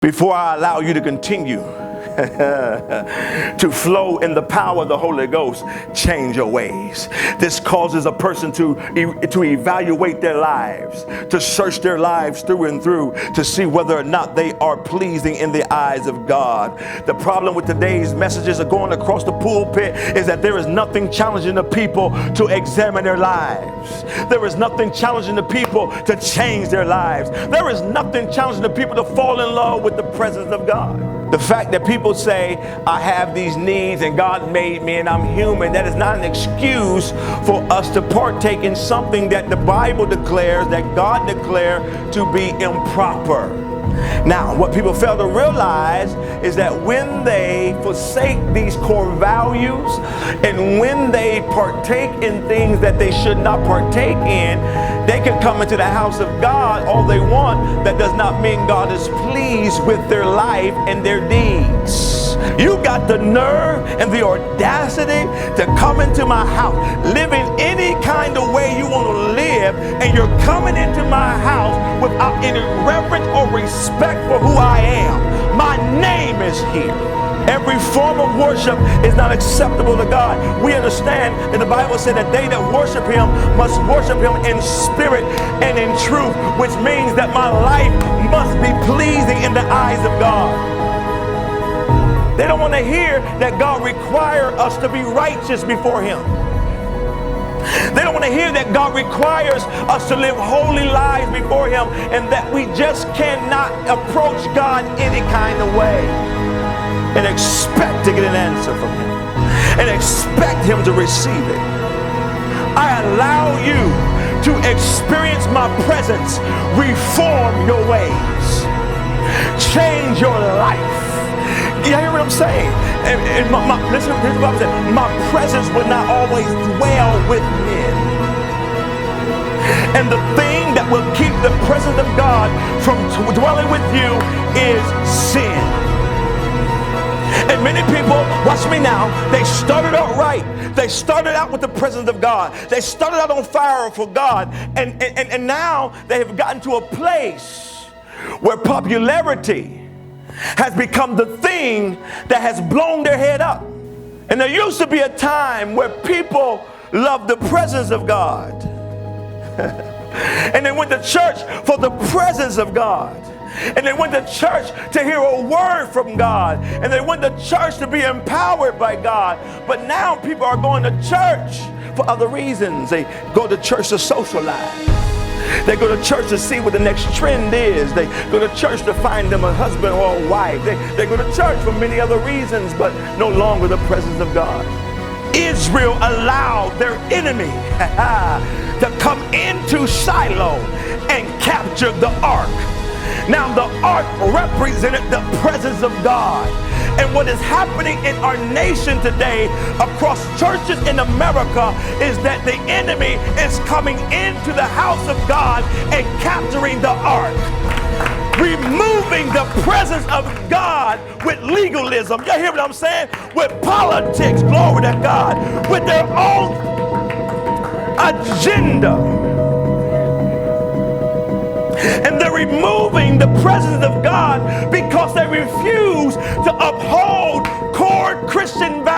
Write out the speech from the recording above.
Before I allow you to continue to flow in the power of the Holy Ghost, change your ways. This causes a person to evaluate their lives, to search their lives through and through, to see whether or not they are pleasing in the eyes of God. The problem with today's messages are going across the pulpit is that there is nothing challenging the people to examine their lives. There is nothing challenging the people to change their lives. There is nothing challenging the people to fall in love with the presence of God. The fact that people say, I have these needs and God made me and I'm human, that is not an excuse for us to partake in something that the Bible declares, that God declared to be improper. Now, what people fail to realize is that when they forsake these core values and when they partake in things that they should not partake in, they can come into the house of God all they want. That does not mean God is pleased with their life and their deeds. You got the nerve and the audacity to come into my house, living any kind of way you want to live, and you're coming into my house without any reverence or respect for who I am. My name is here. Every form of worship is not acceptable to God. We understand that the Bible said that they that worship Him must worship Him in spirit and in truth, which means that my life must be pleasing in the eyes of God. They don't want to hear that God requires us to be righteous before Him. They don't want to hear that God requires us to live holy lives before Him, and that we just cannot approach God any kind of way and expect to get an answer from Him and expect Him to receive it. I allow you to experience my presence. Reform your ways. Change your life. You hear what I'm saying? Listen to what I'm saying. My presence will not always dwell with men. And the thing that will keep the presence of God from dwelling with you is sin. And many people, watch me now, they started out right. They started out with the presence of God. They started out on fire for God. And now they have gotten to a place where popularity has become the thing that has blown their head up. And there used to be a time where people loved the presence of God. And they went to church for the presence of God. And they went to church to hear a word from God. And they went to church to be empowered by God. But now people are going to church for other reasons. They go to church to socialize. They go to church to see what the next trend is. They go to church to find them a husband or a wife. They go to church for many other reasons, but no longer the presence of God. Israel allowed their enemy to come into Shiloh and capture the ark. Now the ark represented the presence of God. And what is happening in our nation today, across churches in America, is that the enemy is coming into the house of God and capturing the ark, removing the presence of God with legalism. You hear what I'm saying? With politics, glory to God, with their own agenda. And they're removing the presence of God because they refuse to uphold core Christian values.